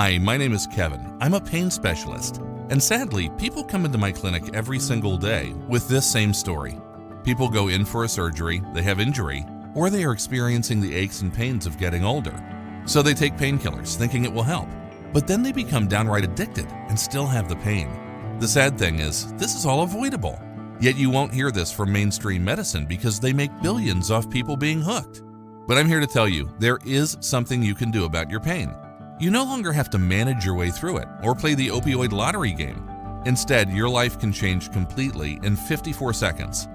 Hi, my name is Kevin. I'm a pain specialist. And sadly, people come into my clinic every single day with this same story. People go in for a surgery, they have injury, or they are experiencing the aches and pains of getting older. So they take painkillers thinking it will help. But then they become downright addicted and still have the pain. The sad thing is, this is all avoidable. Yet you won't hear this from mainstream medicine because they make billions off people being hooked. But I'm here to tell you, there is something you can do about your pain. You no longer have to manage your way through it or play the opioid lottery game. Instead, your life can change completely in 54 seconds.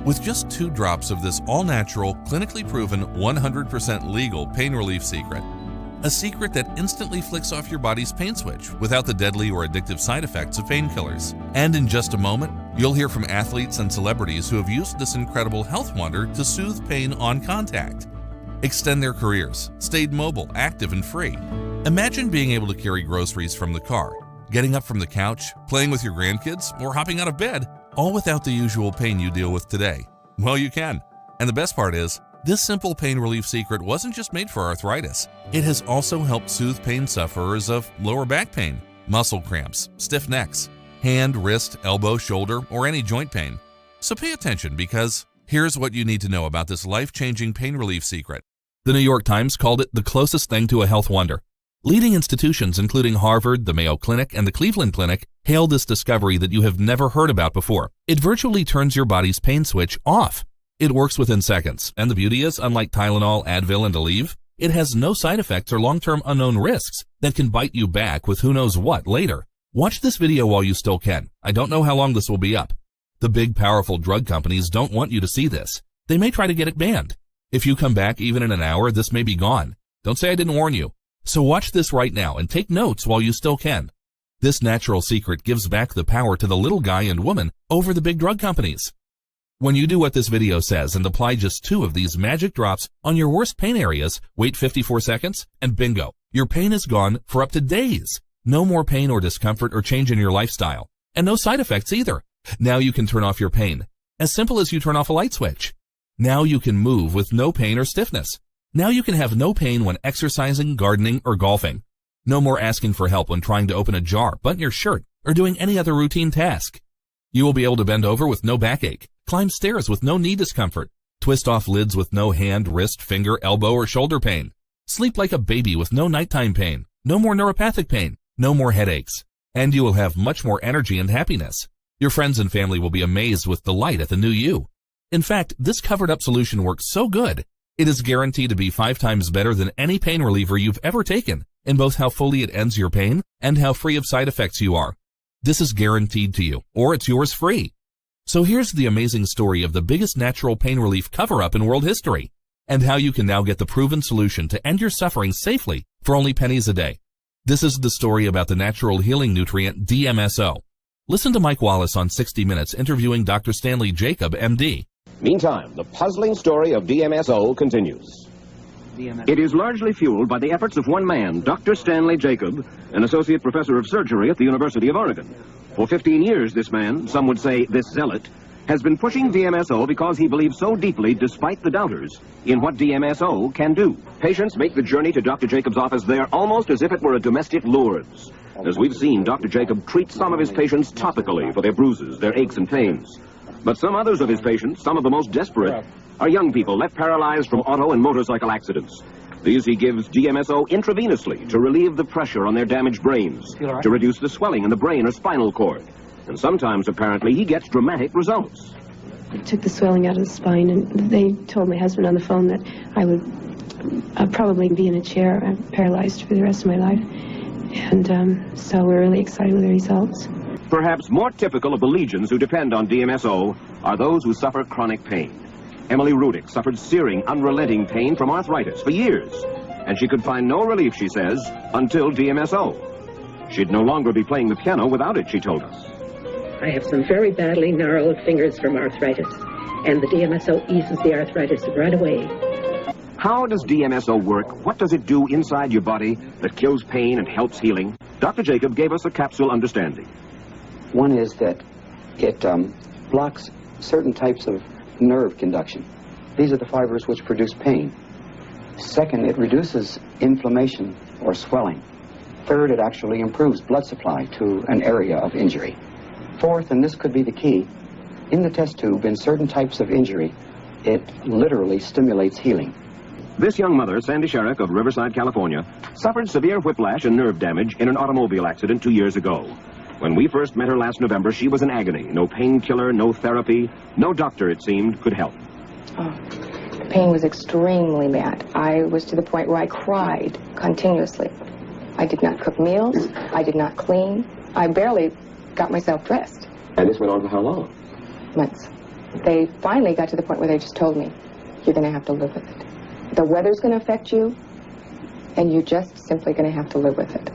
With just 2 drops of this all-natural, clinically proven, 100% legal pain relief secret. A secret that instantly flicks off your body's pain switch without the deadly or addictive side effects of painkillers. And in just a moment, you'll hear from athletes and celebrities who have used this incredible health wonder to soothe pain on contact, extend their careers, stayed mobile, active, and free. Imagine being able to carry groceries from the car, getting up from the couch, playing with your grandkids, or hopping out of bed, all without the usual pain you deal with today. Well, you can. And the best part is, this simple pain relief secret wasn't just made for arthritis. It has also helped soothe pain sufferers of lower back pain, muscle cramps, stiff necks, hand, wrist, elbow, shoulder, or any joint pain. So pay attention because here's what you need to know about this life-changing pain relief secret. The New York Times called it the closest thing to a health wonder. Leading institutions including Harvard, the Mayo Clinic, and the Cleveland Clinic hail this discovery that you have never heard about before. It virtually turns your body's pain switch off. It works within seconds, and the beauty is, unlike Tylenol, Advil, and Aleve, it has no side effects or long-term unknown risks that can bite you back with who knows what later. Watch this video while you still can. I don't know how long this will be up. The big, powerful drug companies don't want you to see this. They may try to get it banned. If you come back even in an hour, this may be gone. Don't say I didn't warn you. So watch this right now and take notes while you still can. This natural secret gives back the power to the little guy and woman over the big drug companies. When you do what this video says and apply just 2 of these magic drops on your worst pain areas, wait 54 seconds, and bingo, your pain is gone for up to days. No more pain or discomfort or change in your lifestyle. And no side effects either. Now you can turn off your pain. As simple as you turn off a light switch. Now you can move with no pain or stiffness. Now you can have no pain when exercising, gardening, or golfing. No more asking for help when trying to open a jar, button your shirt, or doing any other routine task. You will be able to bend over with no backache, climb stairs with no knee discomfort, twist off lids with no hand, wrist, finger, elbow, or shoulder pain, sleep like a baby with no nighttime pain, no more neuropathic pain, no more headaches, and you will have much more energy and happiness. Your friends and family will be amazed with delight at the new you. In fact, this covered-up solution works so good, it is guaranteed to be 5 times better than any pain reliever you've ever taken, in both how fully it ends your pain and how free of side effects you are. This is guaranteed to you, or it's yours free. So here's the amazing story of the biggest natural pain relief cover-up in world history, and how you can now get the proven solution to end your suffering safely for only pennies a day. This is the story about the natural healing nutrient DMSO. Listen to Mike Wallace on 60 Minutes interviewing Dr. Stanley Jacob, MD. Meantime, the puzzling story of DMSO continues. It is largely fueled by the efforts of one man, Dr. Stanley Jacob, an associate professor of surgery at the University of Oregon. For 15 years, this man, some would say this zealot, has been pushing DMSO because he believes so deeply, despite the doubters, in what DMSO can do. Patients make the journey to Dr. Jacob's office there almost as if it were a domestic Lourdes. As we've seen, Dr. Jacob treats some of his patients topically for their bruises, their aches and pains. But some others of his patients, some of the most desperate, are young people left paralyzed from auto and motorcycle accidents. These he gives DMSO intravenously to relieve the pressure on their damaged brains, to reduce the swelling in the brain or spinal cord. And sometimes, apparently, he gets dramatic results. I took the swelling out of the spine, and they told my husband on the phone that I would probably be in a chair, paralyzed for the rest of my life. And so we're really excited with the results. Perhaps more typical of the legions who depend on DMSO are those who suffer chronic pain. Emily Rudick suffered searing, unrelenting pain from arthritis for years, and she could find no relief, she says, until DMSO. She'd no longer be playing the piano without it, she told us. I have some very badly gnarled fingers from arthritis, and the DMSO eases the arthritis right away. How does DMSO work? What does it do inside your body that kills pain and helps healing? Dr. Jacob gave us a capsule understanding. One is that it blocks certain types of nerve conduction. These are the fibers which produce pain. Second, it reduces inflammation or swelling. Third, it actually improves blood supply to an area of injury. Fourth, and this could be the key, in the test tube, in certain types of injury, it literally stimulates healing. This young mother, Sandy Sherrick of Riverside, California, suffered severe whiplash and nerve damage in an automobile accident 2 years ago. When we first met her last November, she was in agony. No painkiller, no therapy, no doctor, it seemed, could help. Oh, the pain was extremely bad. I was to the point where I cried continuously. I did not cook meals. I did not clean. I barely got myself dressed. And this went on for how long? Months. They finally got to the point where they just told me, you're going to have to live with it. The weather's going to affect you, and you're just simply going to have to live with it.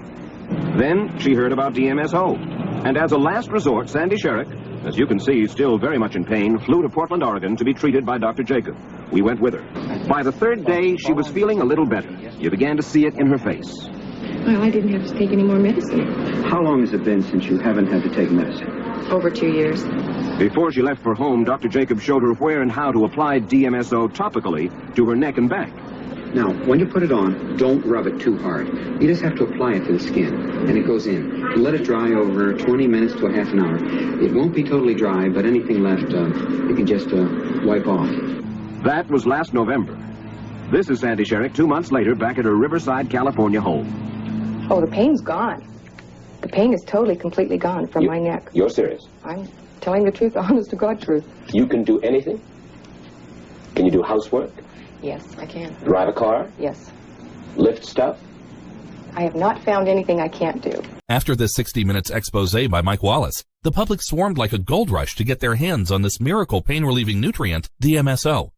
Then she heard about DMSO. And as a last resort, Sandy Sherrick, as you can see, still very much in pain, flew to Portland, Oregon to be treated by Dr. Jacob. We went with her. By the third day, she was feeling a little better. You began to see it in her face. Well, I didn't have to take any more medicine. How long has it been since you haven't had to take medicine? Over 2 years. Before she left for home, Dr. Jacob showed her where and how to apply DMSO topically to her neck and back. Now, when you put it on, don't rub it too hard. You just have to apply it to the skin, and it goes in. Let it dry over 20 minutes to a half an hour. It won't be totally dry, but anything left, you can just wipe off. That was last November. This is Sandy Sherrick 2 months later back at her Riverside, California home. Oh, the pain's gone. The pain is totally, completely gone from my neck. You're serious? I'm telling the truth, the honest to God truth. You can do anything? Can you do housework? Yes, I can. Drive a car? Yes. Lift stuff? I have not found anything I can't do. After this 60 Minutes expose by Mike Wallace, the public swarmed like a gold rush to get their hands on this miracle pain-relieving nutrient, DMSO.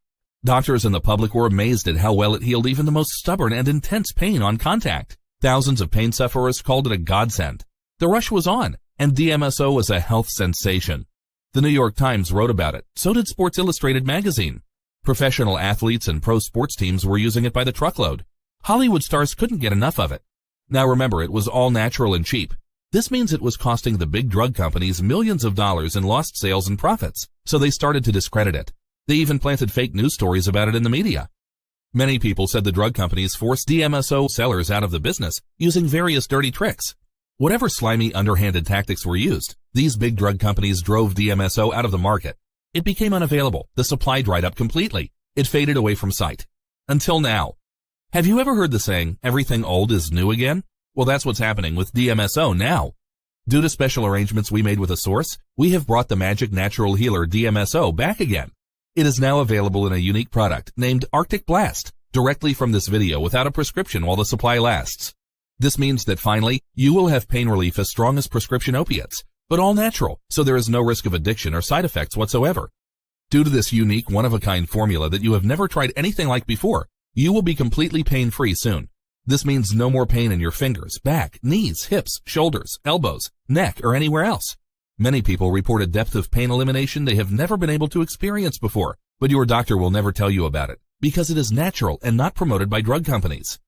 Doctors and the public were amazed at how well it healed even the most stubborn and intense pain on contact. Thousands of pain sufferers called it a godsend. The rush was on, and DMSO was a health sensation. The New York Times wrote about it. So did Sports Illustrated magazine. Professional athletes and pro sports teams were using it by the truckload. Hollywood stars couldn't get enough of it. Now remember, it was all natural and cheap. This means it was costing the big drug companies millions of dollars in lost sales and profits, so they started to discredit it. They even planted fake news stories about it in the media. Many people said the drug companies forced DMSO sellers out of the business using various dirty tricks. Whatever slimy, underhanded tactics were used, these big drug companies drove DMSO out of the market. It became unavailable. The supply dried up completely. It faded away from sight. Until now. Have you ever heard the saying, everything old is new again? Well, that's what's happening with DMSO now. Due to special arrangements we made with a source, we have brought the magic natural healer DMSO back again. It is now available in a unique product named ArcticBlast, directly from this video without a prescription while the supply lasts. This means that finally, you will have pain relief as strong as prescription opiates, but all natural, so there is no risk of addiction or side effects whatsoever. Due to this unique, one-of-a-kind formula that you have never tried anything like before, you will be completely pain-free soon. This means no more pain in your fingers, back, knees, hips, shoulders, elbows, neck, or anywhere else. Many people report a depth of pain elimination they have never been able to experience before, but your doctor will never tell you about it, because it is natural and not promoted by drug companies.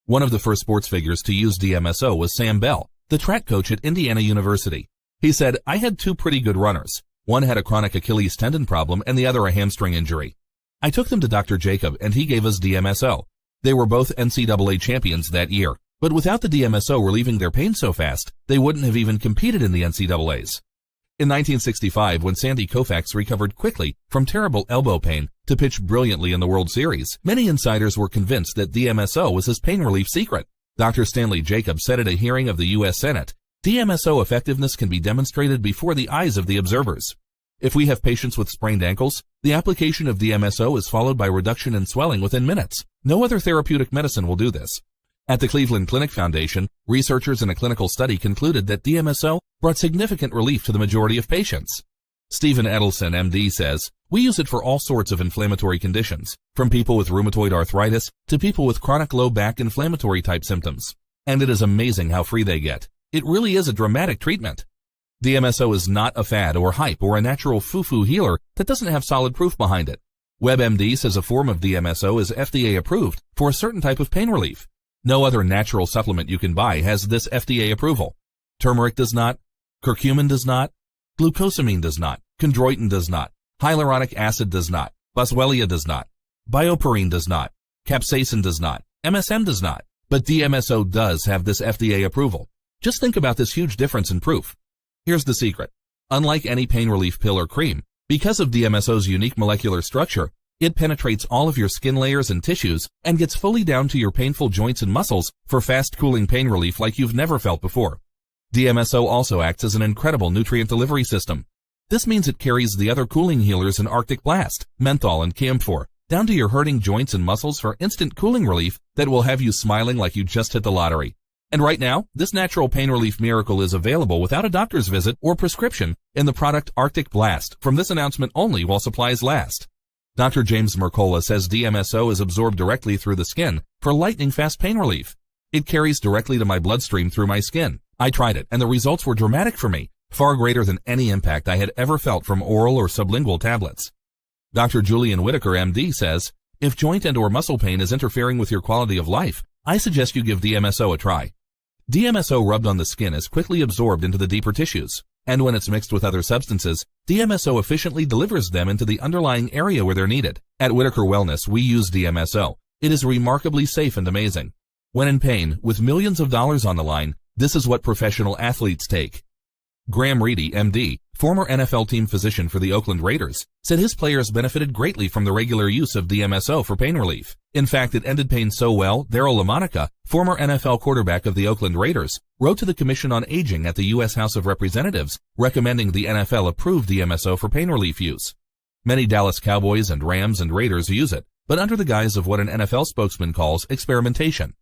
One of the first sports figures to use DMSO was Sam Bell, the track coach at Indiana University. He said, I had two pretty good runners. One had a chronic Achilles tendon problem and the other a hamstring injury. I took them to Dr. Jacob and he gave us DMSO. They were both NCAA champions that year, but without the DMSO relieving their pain so fast, they wouldn't have even competed in the NCAAs. In 1965, when Sandy Koufax recovered quickly from terrible elbow pain to pitch brilliantly in the World Series, many insiders were convinced that DMSO was his pain relief secret. Dr. Stanley Jacob said at a hearing of the U.S. Senate, DMSO effectiveness can be demonstrated before the eyes of the observers. If we have patients with sprained ankles, the application of DMSO is followed by reduction in swelling within minutes. No other therapeutic medicine will do this. At the Cleveland Clinic Foundation, researchers in a clinical study concluded that DMSO brought significant relief to the majority of patients. Stephen Edelson, MD, says, we use it for all sorts of inflammatory conditions, from people with rheumatoid arthritis to people with chronic low back inflammatory type symptoms. And it is amazing how free they get. It really is a dramatic treatment. DMSO is not a fad or hype or a natural foo-foo healer that doesn't have solid proof behind it. WebMD says a form of DMSO is FDA approved for a certain type of pain relief. No other natural supplement you can buy has this FDA approval. Turmeric does not, curcumin does not, glucosamine does not, chondroitin does not, hyaluronic acid does not, boswellia does not, bioperine does not, capsaicin does not, MSM does not, But DMSO does have this FDA approval. Just think about this huge difference in proof. Here's the secret. Unlike any pain relief pill or cream, because of DMSO's unique molecular structure, it penetrates all of your skin layers and tissues and gets fully down to your painful joints and muscles for fast cooling pain relief like you've never felt before. DMSO also acts as an incredible nutrient delivery system. This means it carries the other cooling healers in ArcticBlast, menthol, and camphor down to your hurting joints and muscles for instant cooling relief that will have you smiling like you just hit the lottery. And right now, this natural pain relief miracle is available without a doctor's visit or prescription in the product ArcticBlast from this announcement only while supplies last. Dr. James Mercola says DMSO is absorbed directly through the skin for lightning fast pain relief. It carries directly to my bloodstream through my skin. I tried it, and the results were dramatic for me, far greater than any impact I had ever felt from oral or sublingual tablets. Dr. Julian Whitaker, MD, says, if joint and or muscle pain is interfering with your quality of life, I suggest you give DMSO a try. DMSO rubbed on the skin is quickly absorbed into the deeper tissues, and when it's mixed with other substances, DMSO efficiently delivers them into the underlying area where they're needed. At Whitaker Wellness, we use DMSO. It is remarkably safe and amazing. When in pain, with millions of dollars on the line, this is what professional athletes take. Graham Reedy, MD, former NFL team physician for the Oakland Raiders, said his players benefited greatly from the regular use of DMSO for pain relief. In fact, it ended pain so well, Darryl LaMonica, former NFL quarterback of the Oakland Raiders, wrote to the Commission on Aging at the U.S. House of Representatives, recommending the NFL approve DMSO for pain relief use. Many Dallas Cowboys and Rams and Raiders use it, but under the guise of what an NFL spokesman calls experimentation.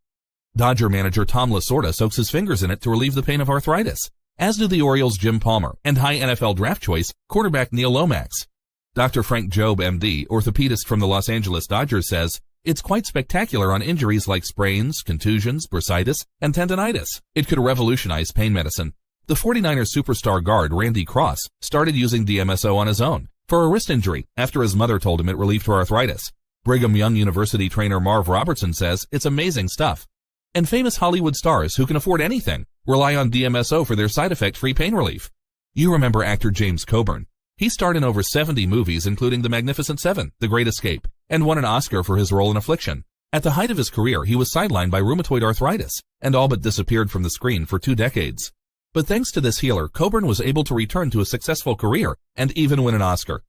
Dodger manager Tom Lasorda soaks his fingers in it to relieve the pain of arthritis, as do the Orioles' Jim Palmer and high NFL draft choice quarterback Neil Lomax. Dr. Frank Jobe, MD, orthopedist from the Los Angeles Dodgers, says, it's quite spectacular on injuries like sprains, contusions, bursitis, and tendonitis. It could revolutionize pain medicine. The 49ers superstar guard Randy Cross started using DMSO on his own for a wrist injury after his mother told him it relieved her arthritis. Brigham Young University trainer Marv Robertson says it's amazing stuff. And famous Hollywood stars who can afford anything rely on DMSO for their side effect-free pain relief. You remember actor James Coburn. He starred in over 70 movies, including The Magnificent Seven, The Great Escape, and won an Oscar for his role in Affliction. At the height of his career, he was sidelined by rheumatoid arthritis and all but disappeared from the screen for 2 decades. But thanks to this healer, Coburn was able to return to a successful career and even win an Oscar.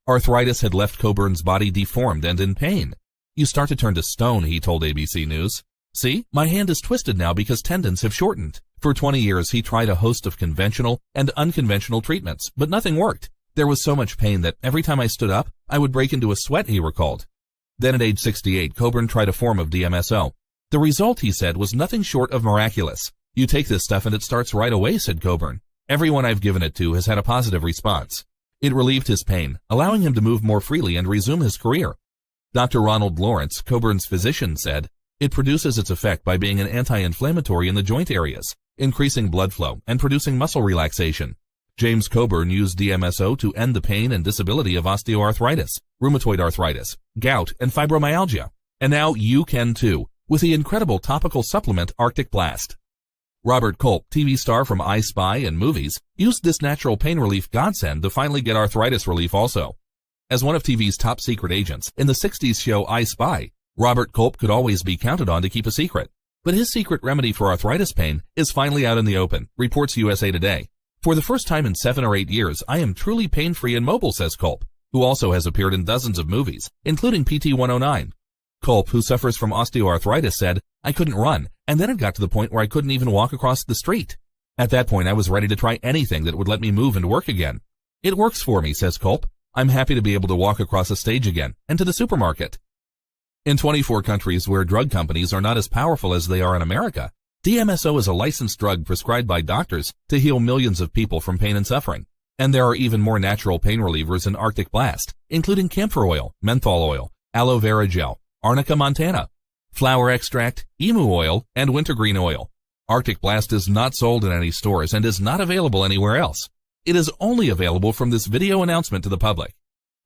Arthritis had left Coburn's body deformed and in pain. You start to turn to stone, he told ABC News. See, my hand is twisted now because tendons have shortened. For 20 years, he tried a host of conventional and unconventional treatments, but nothing worked. There was so much pain that every time I stood up, I would break into a sweat, he recalled. Then at age 68, Coburn tried a form of DMSO. The result, he said, was nothing short of miraculous. You take this stuff and it starts right away, said Coburn. Everyone I've given it to has had a positive response. It relieved his pain, allowing him to move more freely and resume his career. Dr. Ronald Lawrence, Coburn's physician, said, it produces its effect by being an anti-inflammatory in the joint areas, increasing blood flow and producing muscle relaxation. James Coburn used DMSO to end the pain and disability of osteoarthritis, rheumatoid arthritis, gout, and fibromyalgia. And now you can too, with the incredible topical supplement ArcticBlast. Robert Culp, TV star from I Spy and movies, used this natural pain relief godsend to finally get arthritis relief also. As one of TV's top secret agents in the 60s show I Spy, Robert Culp could always be counted on to keep a secret. But his secret remedy for arthritis pain is finally out in the open, reports USA Today. For the first time in 7 or 8 years, I am truly pain-free and mobile, says Culp, who also has appeared in dozens of movies, including PT 109. Culp, who suffers from osteoarthritis, said, I couldn't run, and then it got to the point where I couldn't even walk across the street. At that point, I was ready to try anything that would let me move and work again. It works for me, says Culp. I'm happy to be able to walk across a stage again, and to the supermarket. In 24 countries where drug companies are not as powerful as they are in America, DMSO is a licensed drug prescribed by doctors to heal millions of people from pain and suffering. And there are even more natural pain relievers in ArcticBlast, including camphor oil, menthol oil, aloe vera gel, arnica montana, flower extract, emu oil, and wintergreen oil. ArcticBlast is not sold in any stores and is not available anywhere else. It is only available from this video announcement to the public.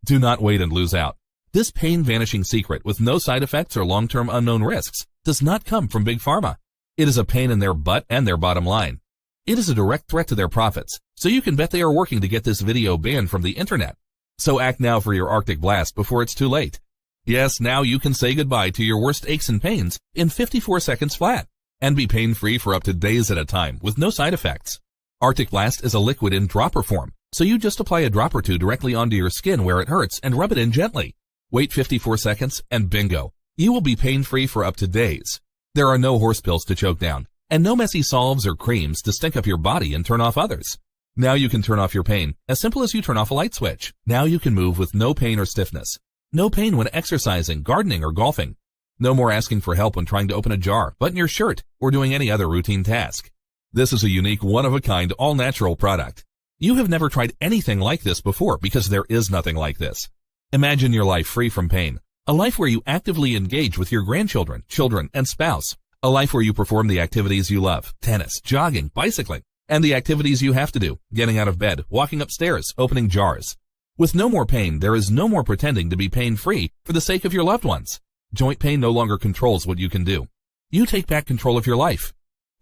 Do not wait and lose out. This pain-vanishing secret with no side effects or long-term unknown risks does not come from Big Pharma. It is a pain in their butt and their bottom line. It is a direct threat to their profits, so you can bet they are working to get this video banned from the internet. So act now for your ArcticBlast before it's too late. Yes, now you can say goodbye to your worst aches and pains in 54 seconds flat and be pain-free for up to days at a time with no side effects. ArcticBlast is a liquid in dropper form, so you just apply a drop or two directly onto your skin where it hurts and rub it in gently. Wait 54 seconds and bingo, you will be pain-free for up to days. There are no horse pills to choke down and no messy salves or creams to stink up your body and turn off others. Now you can turn off your pain as simple as you turn off a light switch. Now you can move with no pain or stiffness. No pain when exercising, gardening, or golfing. No more asking for help when trying to open a jar, button your shirt, or doing any other routine task. This is a unique, one-of-a-kind, all-natural product. You have never tried anything like this before because there is nothing like this. Imagine your life free from pain. A life where you actively engage with your grandchildren, children, and spouse. A life where you perform the activities you love, tennis, jogging, bicycling, and the activities you have to do, getting out of bed, walking upstairs, opening jars. With no more pain, there is no more pretending to be pain-free for the sake of your loved ones. Joint pain no longer controls what you can do. You take back control of your life.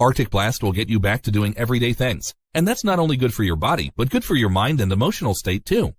ArcticBlast will get you back to doing everyday things, and that's not only good for your body, but good for your mind and emotional state too.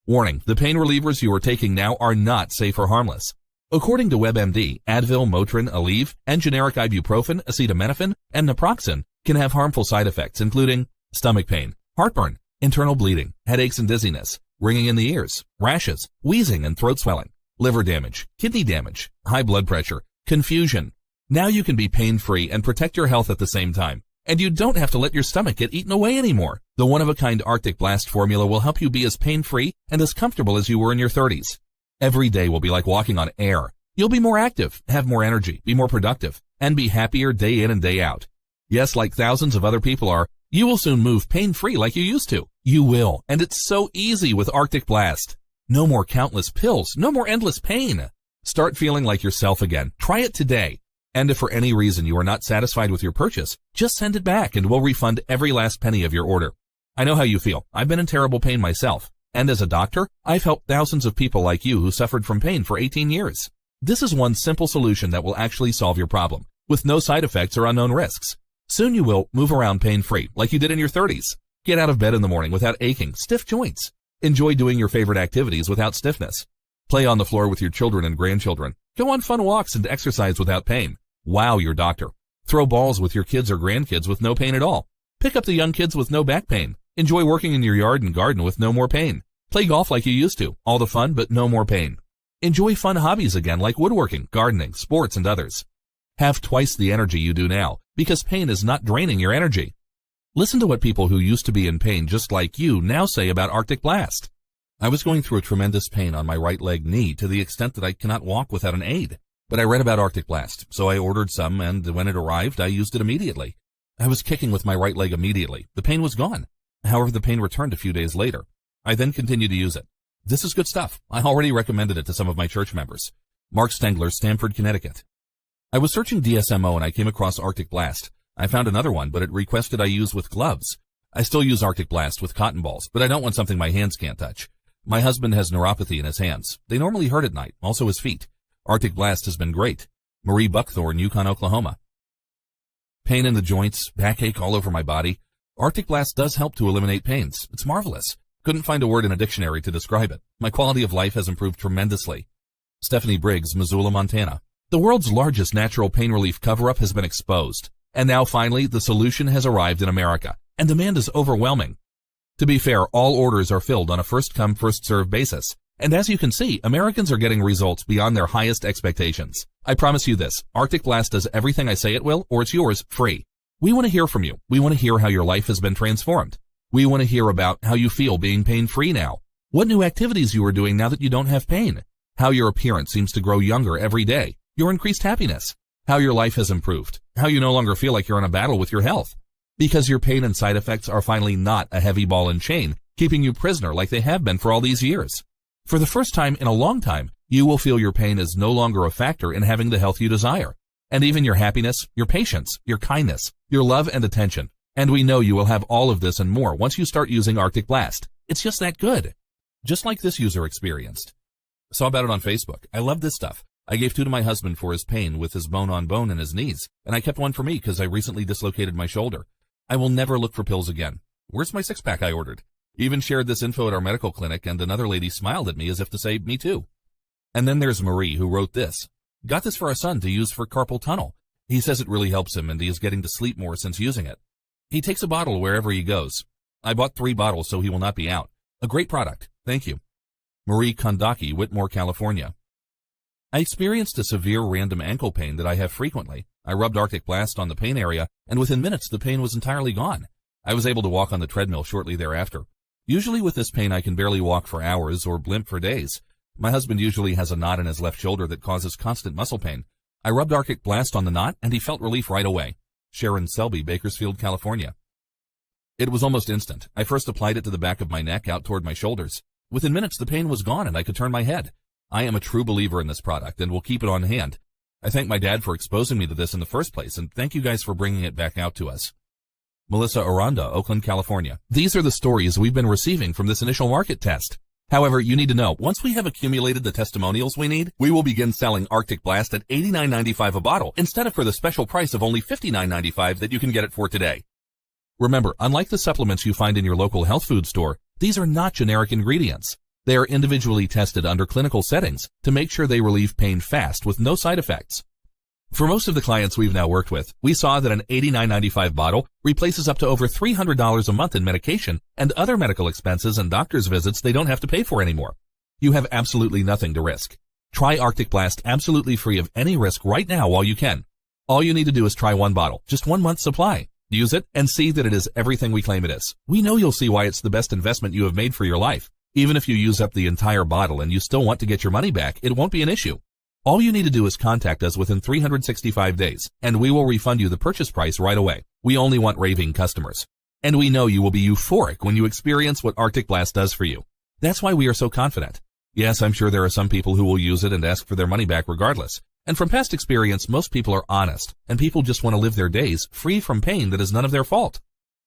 Warning, the pain relievers you are taking now are not safe or harmless. According to WebMD, Advil, Motrin, Aleve, and generic ibuprofen, acetaminophen, and naproxen can have harmful side effects including stomach pain, heartburn, internal bleeding, headaches and dizziness, ringing in the ears, rashes, wheezing and throat swelling, liver damage, kidney damage, high blood pressure, confusion. Now you can be pain-free and protect your health at the same time. And you don't have to let your stomach get eaten away anymore. The one-of-a-kind ArcticBlast formula will help you be as pain-free and as comfortable as you were in your 30s. Every day will be like walking on air. You'll be more active, have more energy, be more productive, and be happier day in and day out. Yes, like thousands of other people are, you will soon move pain-free like you used to. You will, and it's so easy with ArcticBlast. No more countless pills, no more endless pain. Start feeling like yourself again. Try it today. And if for any reason you are not satisfied with your purchase, just send it back and we'll refund every last penny of your order. I know how you feel. I've been in terrible pain myself. And as a doctor, I've helped thousands of people like you who suffered from pain for 18 years. This is one simple solution that will actually solve your problem, with no side effects or unknown risks. Soon you will move around pain-free, like you did in your 30s. Get out of bed in the morning without aching, stiff joints. Enjoy doing your favorite activities without stiffness. Play on the floor with your children and grandchildren. Go on fun walks and exercise without pain. Wow your doctor. Throw balls with your kids or grandkids with no pain at all. Pick up the young kids with no back pain. Enjoy working in your yard and garden with no more pain. Play golf like you used to. All the fun, but no more pain. Enjoy fun hobbies again like woodworking, gardening, sports, and others. Have twice the energy you do now, because pain is not draining your energy. Listen to what people who used to be in pain just like you now say about ArcticBlast. I was going through a tremendous pain on my right leg knee to the extent that I cannot walk without an aid. But I read about ArcticBlast, so I ordered some, and when it arrived, I used it immediately. I was kicking with my right leg immediately. The pain was gone. However, the pain returned a few days later. I then continued to use it. This is good stuff. I already recommended it to some of my church members. Mark Stengler, Stamford, Connecticut. I was searching DSMO and I came across ArcticBlast. I found another one, but it requested I use with gloves. I still use ArcticBlast with cotton balls, but I don't want something my hands can't touch. My husband has neuropathy in his hands. They normally hurt at night, also his feet. ArcticBlast has been great. Marie Buckthorn, Yukon, Oklahoma. Pain in the joints, backache all over my body. ArcticBlast does help to eliminate pains. It's marvelous. Couldn't find a word in a dictionary to describe it. My quality of life has improved tremendously. Stephanie Briggs, Missoula, Montana. The world's largest natural pain relief cover-up has been exposed. And now finally, the solution has arrived in America. And demand is overwhelming. To be fair, all orders are filled on a first-come, first-served basis. And as you can see, Americans are getting results beyond their highest expectations. I promise you this, ArcticBlast does everything I say it will, or it's yours, free. We want to hear from you. We want to hear how your life has been transformed. We want to hear about how you feel being pain-free now. What new activities you are doing now that you don't have pain. How your appearance seems to grow younger every day. Your increased happiness. How your life has improved. How you no longer feel like you're in a battle with your health. Because your pain and side effects are finally not a heavy ball and chain, keeping you prisoner like they have been for all these years. For the first time in a long time, you will feel your pain is no longer a factor in having the health you desire. And even your happiness, your patience, your kindness, your love and attention. And we know you will have all of this and more once you start using ArcticBlast. It's just that good. Just like this user experienced. Saw about it on Facebook. I love this stuff. I gave 2 to my husband for his pain with his bone on bone in his knees, and I kept 1 for me because I recently dislocated my shoulder. I will never look for pills again. Where's my 6-pack I ordered? Even shared this info at our medical clinic, and another lady smiled at me as if to say, me too. And then there's Marie, who wrote this. Got this for our son to use for carpal tunnel. He says it really helps him and he is getting to sleep more since using it. He takes a bottle wherever he goes. I bought 3 bottles so he will not be out. A great product. Thank you. Marie Kondaki, Whitmore, California. I experienced a severe random ankle pain that I have frequently. I rubbed ArcticBlast on the pain area, and within minutes the pain was entirely gone. I was able to walk on the treadmill shortly thereafter. Usually with this pain I can barely walk for hours or limp for days. My husband usually has a knot in his left shoulder that causes constant muscle pain. I rubbed ArcticBlast on the knot, and he felt relief right away. Sharon Selby, Bakersfield, California. It was almost instant. I first applied it to the back of my neck out toward my shoulders. Within minutes the pain was gone and I could turn my head. I am a true believer in this product and will keep it on hand. I thank my dad for exposing me to this in the first place, and thank you guys for bringing it back out to us. Melissa Aranda, Oakland, California. These are the stories we've been receiving from this initial market test. However, you need to know, once we have accumulated the testimonials we need, we will begin selling ArcticBlast at $89.95 a bottle instead of for the special price of only $59.95 that you can get it for today. Remember, unlike the supplements you find in your local health food store, these are not generic ingredients. They are individually tested under clinical settings to make sure they relieve pain fast with no side effects. For most of the clients we've now worked with, we saw that an $89.95 bottle replaces up to over $300 a month in medication and other medical expenses and doctor's visits they don't have to pay for anymore. You have absolutely nothing to risk. Try ArcticBlast absolutely free of any risk right now while you can. All you need to do is try 1 bottle, just 1 month's supply. Use it and see that it is everything we claim it is. We know you'll see why it's the best investment you have made for your life. Even if you use up the entire bottle and you still want to get your money back, it won't be an issue. All you need to do is contact us within 365 days, and we will refund you the purchase price right away. We only want raving customers. And we know you will be euphoric when you experience what ArcticBlast does for you. That's why we are so confident. Yes, I'm sure there are some people who will use it and ask for their money back regardless. And from past experience, most people are honest, and people just want to live their days free from pain that is none of their fault.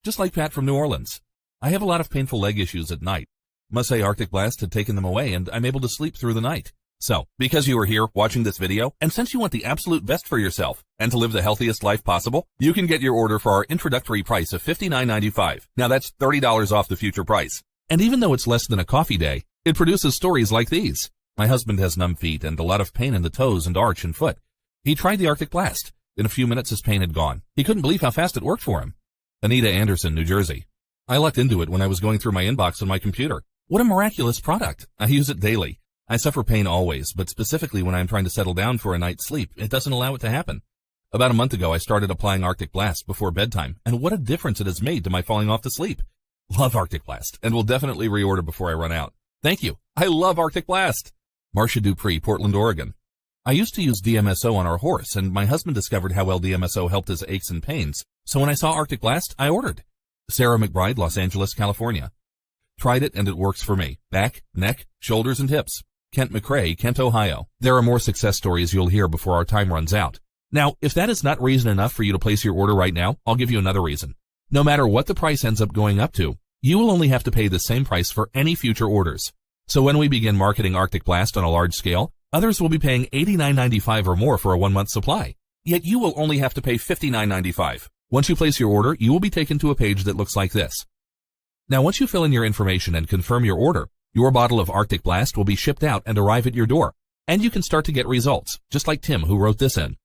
Just like Pat from New Orleans. I have a lot of painful leg issues at night. Must say ArcticBlast had taken them away, and I'm able to sleep through the night. So, because you are here watching this video, and since you want the absolute best for yourself, and to live the healthiest life possible, you can get your order for our introductory price of $59.95. Now that's $30 off the future price. And even though it's less than a coffee day, it produces stories like these. My husband has numb feet and a lot of pain in the toes and arch and foot. He tried the ArcticBlast. In a few minutes his pain had gone. He couldn't believe how fast it worked for him. Anita Anderson, New Jersey. I lucked into it when I was going through my inbox on my computer. What a miraculous product. I use it daily. I suffer pain always, but specifically when I'm trying to settle down for a night's sleep, it doesn't allow it to happen. About a month ago, I started applying ArcticBlast before bedtime, and what a difference it has made to my falling off to sleep. Love ArcticBlast, and will definitely reorder before I run out. Thank you. I love ArcticBlast. Marcia Dupree, Portland, Oregon. I used to use DMSO on our horse, and my husband discovered how well DMSO helped his aches and pains, so when I saw ArcticBlast, I ordered. Sarah McBride, Los Angeles, California. Tried it, and it works for me. Back, neck, shoulders, and hips. Kent McRae, Kent, Ohio. There are more success stories you'll hear before our time runs out. Now, if that is not reason enough for you to place your order right now, I'll give you another reason. No matter what the price ends up going up to, you will only have to pay the same price for any future orders. So when we begin marketing ArcticBlast on a large scale, others will be paying $89.95 or more for a 1-month supply. Yet you will only have to pay $59.95. Once you place your order, you will be taken to a page that looks like this. Now, once you fill in your information and confirm your order, your bottle of ArcticBlast will be shipped out and arrive at your door, and you can start to get results, just like Tim, who wrote this in.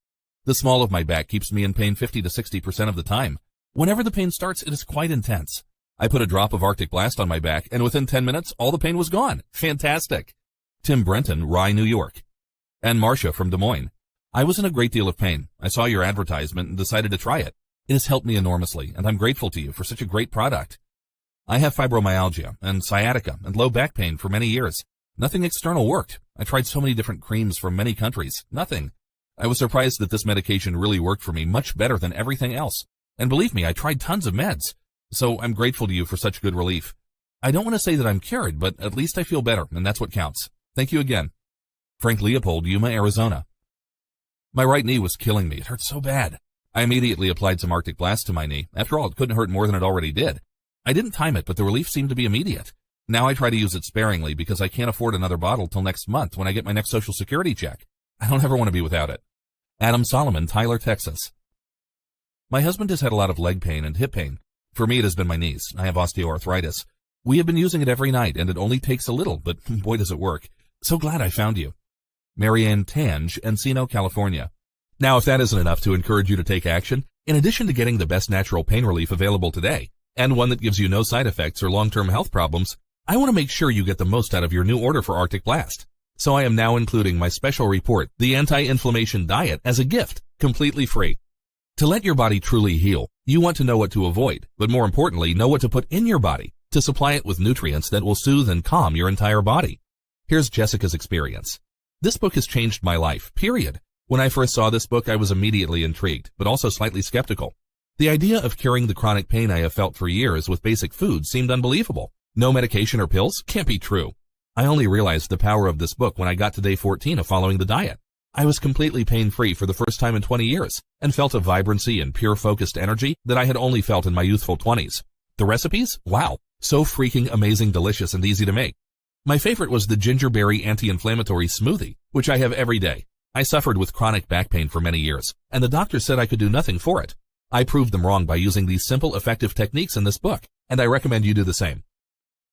The small of my back keeps me in pain 50 to 60% of the time. Whenever the pain starts, it is quite intense. I put a drop of ArcticBlast on my back, and within 10 minutes, all the pain was gone. Fantastic. Tim Brenton, Rye, New York. And Marcia from Des Moines. I was in a great deal of pain. I saw your advertisement and decided to try it. It has helped me enormously, and I'm grateful to you for such a great product. I have fibromyalgia and sciatica and low back pain for many years. Nothing external worked. I tried so many different creams from many countries. Nothing. I was surprised that this medication really worked for me much better than everything else. And believe me, I tried tons of meds. So I'm grateful to you for such good relief. I don't want to say that I'm cured, but at least I feel better, and that's what counts. Thank you again. Frank Leopold, Yuma, Arizona. My right knee was killing me. It hurt so bad. I immediately applied some ArcticBlast to my knee. After all, it couldn't hurt more than it already did. I didn't time it, but the relief seemed to be immediate. Now I try to use it sparingly because I can't afford another bottle till next month when I get my next Social Security check. I don't ever want to be without it. Adam Solomon, Tyler, Texas. My husband has had a lot of leg pain and hip pain. For me, it has been my knees. I have osteoarthritis. We have been using it every night, and it only takes a little, but boy does it work. So glad I found you. Marianne Tange, Encino, California. Now, if that isn't enough to encourage you to take action, in addition to getting the best natural pain relief available today, and one that gives you no side effects or long-term health problems, I want to make sure you get the most out of your new order for ArcticBlast. So I am now including my special report, The Anti-Inflammation Diet, as a gift, completely free. To let your body truly heal, you want to know what to avoid, but more importantly, know what to put in your body to supply it with nutrients that will soothe and calm your entire body. Here's Jessica's experience. This book has changed my life, period. When I first saw this book, I was immediately intrigued, but also slightly skeptical. The idea of curing the chronic pain I have felt for years with basic food seemed unbelievable. No medication or pills? Can't be true. I only realized the power of this book when I got to day 14 of following the diet. I was completely pain-free for the first time in 20 years and felt a vibrancy and pure focused energy that I had only felt in my youthful 20s. The recipes? Wow. So freaking amazing, delicious, and easy to make. My favorite was the gingerberry anti-inflammatory smoothie, which I have every day. I suffered with chronic back pain for many years, and the doctor said I could do nothing for it. I proved them wrong by using these simple, effective techniques in this book, and I recommend you do the same.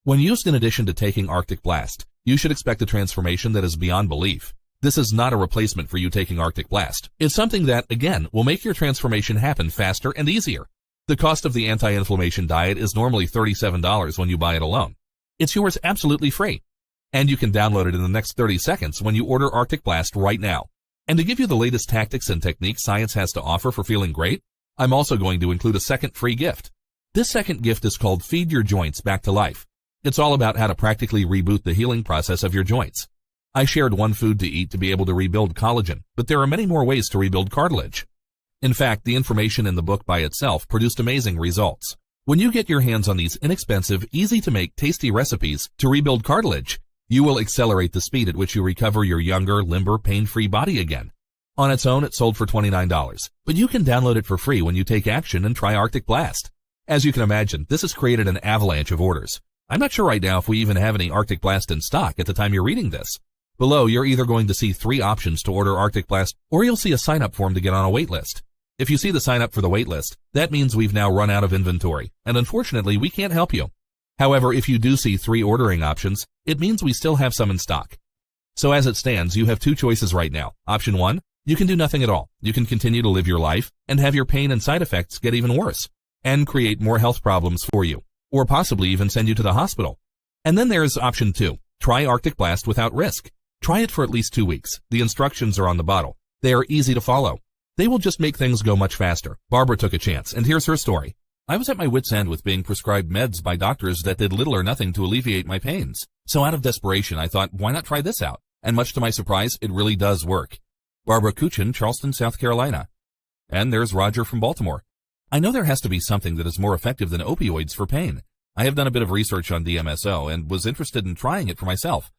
When used in addition to taking ArcticBlast, you should expect a transformation that is beyond belief. This is not a replacement for you taking ArcticBlast. It's something that, again, will make your transformation happen faster and easier. The cost of the anti-inflammation diet is normally $37 when you buy it alone. It's yours absolutely free. And you can download it in the next 30 seconds when you order ArcticBlast right now. And to give you the latest tactics and techniques science has to offer for feeling great, I'm also going to include a second free gift. This second gift is called Feed Your Joints Back to Life. It's all about how to practically reboot the healing process of your joints. I shared one food to eat to be able to rebuild collagen, but there are many more ways to rebuild cartilage. In fact, the information in the book by itself produced amazing results. When you get your hands on these inexpensive, easy-to-make, tasty recipes to rebuild cartilage, you will accelerate the speed at which you recover your younger, limber, pain-free body again. On its own, it sold for $29, but you can download it for free when you take action and try ArcticBlast. As you can imagine, this has created an avalanche of orders. I'm not sure right now if we even have any ArcticBlast in stock at the time you're reading this. Below, you're either going to see 3 options to order ArcticBlast, or you'll see a sign-up form to get on a wait list. If you see the sign-up for the wait list, that means we've now run out of inventory, and unfortunately, we can't help you. However, if you do see 3 ordering options, it means we still have some in stock. So as it stands, you have 2 choices right now. Option 1, you can do nothing at all. You can continue to live your life and have your pain and side effects get even worse and create more health problems for you, or possibly even send you to the hospital. And then there's option 2, try ArcticBlast without risk. Try it for at least 2 weeks. The instructions are on the bottle. They are easy to follow. They will just make things go much faster. Barbara took a chance, and here's her story. I was at my wit's end with being prescribed meds by doctors that did little or nothing to alleviate my pains. So out of desperation, I thought, why not try this out? And much to my surprise, it really does work. Barbara Kuchin, Charleston, South Carolina. And there's Roger from Baltimore. I know there has to be something that is more effective than opioids for pain. I have done a bit of research on DMSO and was interested in trying it for myself.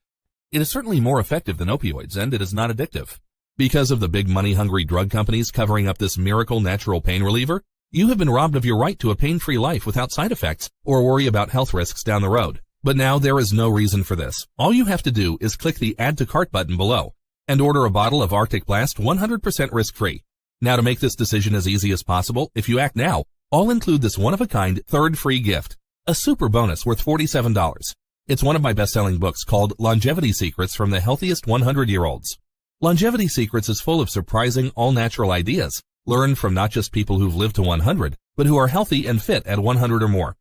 It is certainly more effective than opioids, and it is not addictive. Because of the big money-hungry drug companies covering up this miracle natural pain reliever, you have been robbed of your right to a pain-free life without side effects or worry about health risks down the road. But now there is no reason for this. All you have to do is click the Add to Cart button below and order a bottle of ArcticBlast 100% risk-free. Now, to make this decision as easy as possible, if you act now, I'll include this one-of-a-kind third free gift, a super bonus worth $47. It's one of my best-selling books called Longevity Secrets from the Healthiest 100-Year-Olds. Longevity Secrets is full of surprising, all-natural ideas, learned from not just people who've lived to 100, but who are healthy and fit at 100 or more,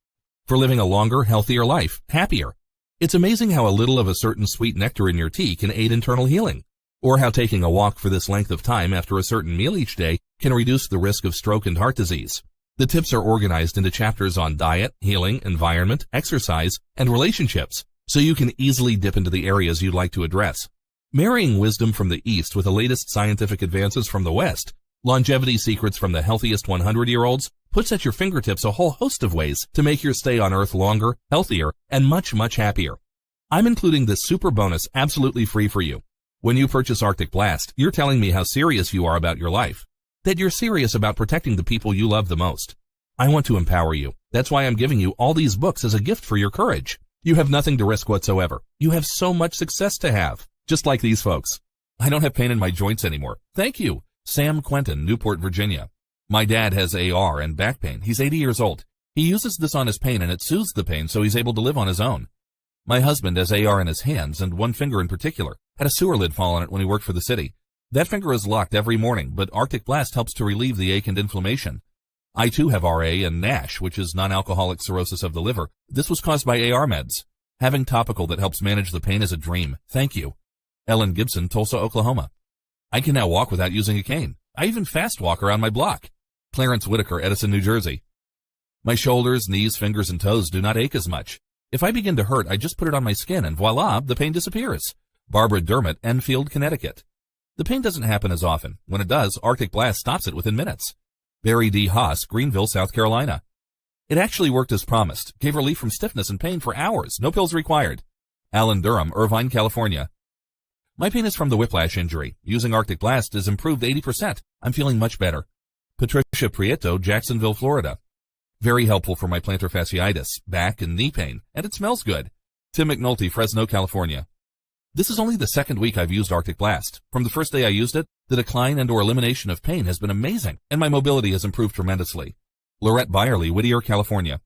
for living a longer, healthier life, happier. It's amazing how a little of a certain sweet nectar in your tea can aid internal healing, or how taking a walk for this length of time after a certain meal each day can reduce the risk of stroke and heart disease. The tips are organized into chapters on diet, healing, environment, exercise, and relationships, so you can easily dip into the areas you'd like to address. Marrying wisdom from the East with the latest scientific advances from the West, Longevity Secrets from the Healthiest 100-Year-Olds puts at your fingertips a whole host of ways to make your stay on Earth longer, healthier, and much, much happier. I'm including this super bonus absolutely free for you. When you purchase ArcticBlast, you're telling me how serious you are about your life, that you're serious about protecting the people you love the most. I want to empower you. That's why I'm giving you all these books as a gift for your courage. You have nothing to risk whatsoever. You have so much success to have, just like these folks. I don't have pain in my joints anymore. Thank you. Sam Quentin, Newport, Virginia. My dad has AR and back pain. He's 80 years old. He uses this on his pain and it soothes the pain so he's able to live on his own. My husband has AR in his hands, and one finger in particular had a sewer lid fall on it when he worked for the city. That finger is locked every morning, but ArcticBlast helps to relieve the ache and inflammation. I too have RA and NASH, which is non-alcoholic cirrhosis of the liver. This was caused by AR meds. Having topical that helps manage the pain is a dream. Thank you. Ellen Gibson, Tulsa, Oklahoma. I can now walk without using a cane. I even fast walk around my block. Clarence Whitaker, Edison, New Jersey. My shoulders, knees, fingers, and toes do not ache as much. If I begin to hurt, I just put it on my skin and voila, the pain disappears. Barbara Dermott, Enfield, Connecticut. The pain doesn't happen as often. When it does, ArcticBlast stops it within minutes. Barry D. Haas, Greenville, South Carolina. It actually worked as promised. Gave relief from stiffness and pain for hours. No pills required. Alan Durham, Irvine, California. My pain is from the whiplash injury. Using ArcticBlast has improved 80%. I'm feeling much better. Patricia Prieto, Jacksonville, Florida. Very helpful for my plantar fasciitis, back, and knee pain, and it smells good. Tim McNulty, Fresno, California. This is only the second week I've used ArcticBlast. From the first day I used it, the decline and/or elimination of pain has been amazing, and my mobility has improved tremendously. Lorette Byerly, Whittier, California.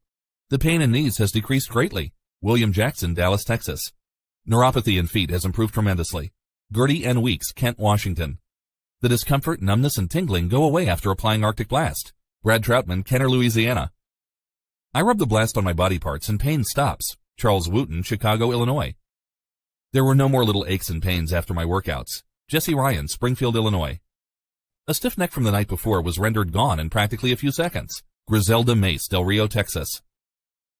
The pain in knees has decreased greatly. William Jackson, Dallas, Texas. Neuropathy in feet has improved tremendously. Gertie N. Weeks, Kent, Washington. The discomfort, numbness, and tingling go away after applying ArcticBlast. Brad Troutman, Kenner, Louisiana. I rub the blast on my body parts and pain stops. Charles Wooten, Chicago, Illinois. There were no more little aches and pains after my workouts. Jesse Ryan, Springfield, Illinois. A stiff neck from the night before was rendered gone in practically a few seconds. Griselda Mace, Del Rio, Texas.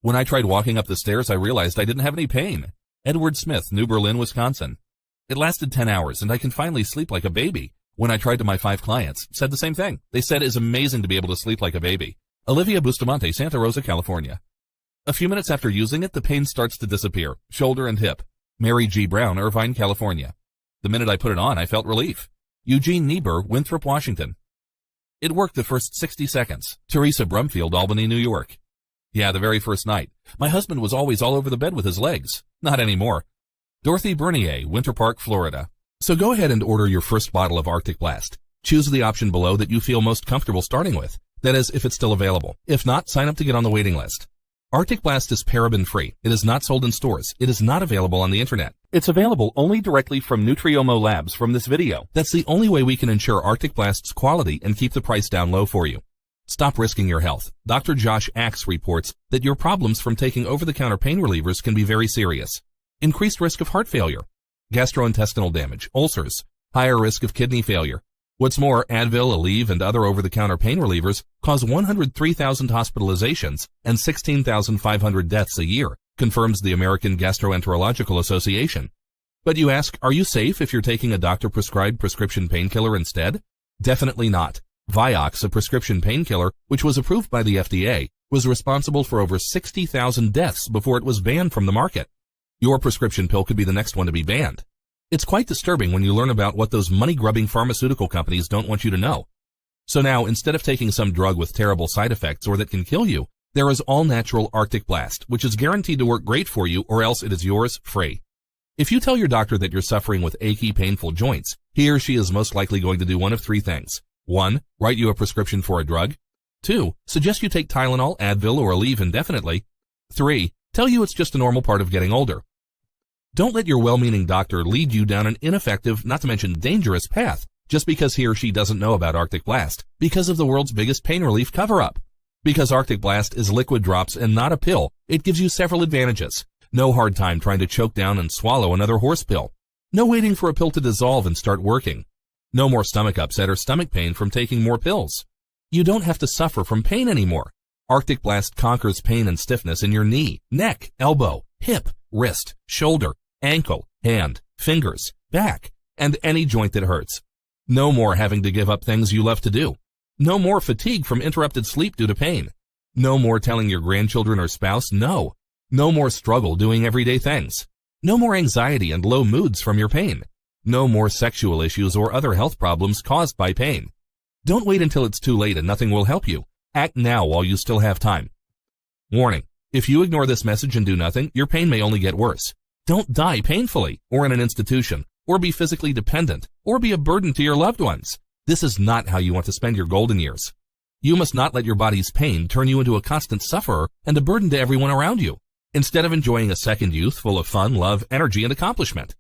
When I tried walking up the stairs, I realized I didn't have any pain. Edward Smith, New Berlin, Wisconsin. It lasted 10 hours, and I can finally sleep like a baby. When I tried to my 5 clients, said the same thing. They said it's amazing to be able to sleep like a baby. Olivia Bustamante, Santa Rosa, California. A few minutes after using it, the pain starts to disappear. Shoulder and hip. Mary G. Brown, Irvine, California. The minute I put it on, I felt relief. Eugene Niebuhr, Winthrop, Washington. It worked the first 60 seconds. Teresa Brumfield, Albany, New York. Yeah, the very first night. My husband was always all over the bed with his legs. Not anymore. Dorothy Bernier, Winter Park, Florida. So go ahead and order your first bottle of ArcticBlast. Choose the option below that you feel most comfortable starting with. That is, if it's still available. If not, sign up to get on the waiting list. ArcticBlast is paraben-free. It is not sold in stores. It is not available on the internet. It's available only directly from Nutriomo Labs from this video. That's the only way we can ensure ArcticBlast's quality and keep the price down low for you. Stop risking your health. Dr. Josh Axe reports that your problems from taking over-the-counter pain relievers can be very serious. Increased risk of heart failure, gastrointestinal damage, ulcers, higher risk of kidney failure. What's more, Advil, Aleve, and other over-the-counter pain relievers cause 103,000 hospitalizations and 16,500 deaths a year, confirms the American Gastroenterological Association. But you ask, are you safe if you're taking a doctor-prescribed prescription painkiller instead? Definitely not. Vioxx, a prescription painkiller, which was approved by the FDA, was responsible for over 60,000 deaths before it was banned from the market. Your prescription pill could be the next one to be banned. It's quite disturbing when you learn about what those money-grubbing pharmaceutical companies don't want you to know. So now, instead of taking some drug with terrible side effects or that can kill you, there is all-natural ArcticBlast, which is guaranteed to work great for you or else it is yours free. If you tell your doctor that you're suffering with achy, painful joints, he or she is most likely going to do one of 3 things. 1. Write you a prescription for a drug. 2. Suggest you take Tylenol, Advil, or Aleve indefinitely. 3. Tell you it's just a normal part of getting older. Don't let your well-meaning doctor lead you down an ineffective, not to mention dangerous path, just because he or she doesn't know about ArcticBlast, because of the world's biggest pain relief cover-up. Because ArcticBlast is liquid drops and not a pill, it gives you several advantages. No hard time trying to choke down and swallow another horse pill. No waiting for a pill to dissolve and start working. No more stomach upset or stomach pain from taking more pills. You don't have to suffer from pain anymore. ArcticBlast conquers pain and stiffness in your knee, neck, elbow, hip, wrist, shoulder, ankle, hand, fingers, back, and any joint that hurts. No more having to give up things you love to do. No more fatigue from interrupted sleep due to pain. No more telling your grandchildren or spouse no. No more struggle doing everyday things. No more anxiety and low moods from your pain. No more sexual issues or other health problems caused by pain. Don't wait until it's too late and nothing will help you. Act now while you still have time. Warning: if you ignore this message and do nothing, your pain may only get worse. Don't die painfully, or in an institution, or be physically dependent, or be a burden to your loved ones. This is not how you want to spend your golden years. You must not let your body's pain turn you into a constant sufferer and a burden to everyone around you. instead of enjoying a second youth full of fun, love, energy, and accomplishment.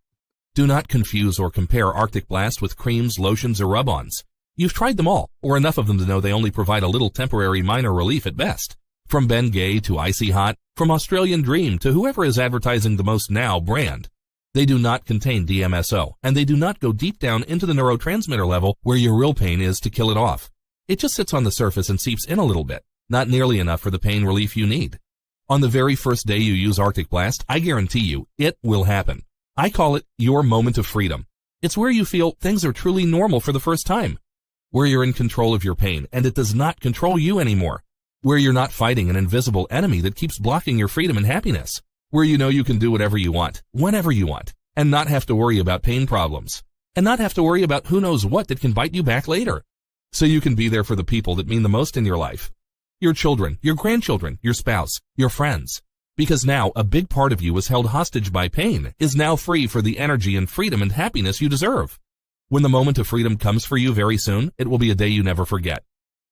Do not confuse or compare ArcticBlast with creams, lotions, or rub-ons. You've tried them all, or enough of them to know they only provide a little temporary minor relief at best. From Ben Gay to Icy Hot, from Australian Dream to whoever is advertising the most now brand. They do not contain DMSO, and they do not go deep down into the neurotransmitter level where your real pain is to kill it off. It just sits on the surface and seeps in a little bit, not nearly enough for the pain relief you need. On the very first day you use ArcticBlast, I guarantee you, it will happen. I call it your moment of freedom. It's where you feel things are truly normal for the first time, where you're in control of your pain and it does not control you anymore, where you're not fighting an invisible enemy that keeps blocking your freedom and happiness, where you know you can do whatever you want, whenever you want, and not have to worry about pain problems, and not have to worry about who knows what that can bite you back later. So you can be there for the people that mean the most in your life. Your children, your grandchildren, your spouse, your friends. Because now a big part of you was held hostage by pain is now free for the energy and freedom and happiness you deserve. When the moment of freedom comes for you very soon, it will be a day you never forget.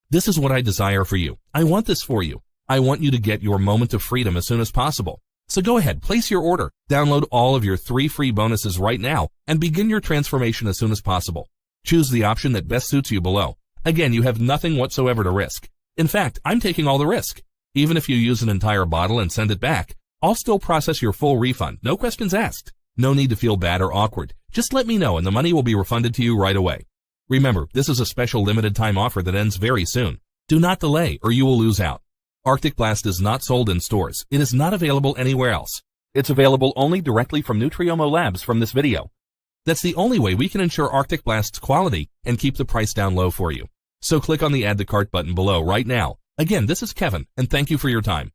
This is what I desire for you. I want this for you. I want you to get your moment of freedom as soon as possible. So go ahead, place your order, download all of your 3 free bonuses right now, and begin your transformation as soon as possible. Choose the option that best suits you below. Again, you have nothing whatsoever to risk. In fact, I'm taking all the risk. Even if you use an entire bottle and send it back, I'll still process your full refund, no questions asked. No need to feel bad or awkward. Just let me know and the money will be refunded to you right away. Remember, this is a special limited time offer that ends very soon. Do not delay or you will lose out. ArcticBlast is not sold in stores. It is not available anywhere else. It's available only directly from Nutriomo Labs from this video. That's the only way we can ensure ArcticBlast's quality and keep the price down low for you. So click on the Add to Cart button below right now. Again, this is Kevin, and thank you for your time.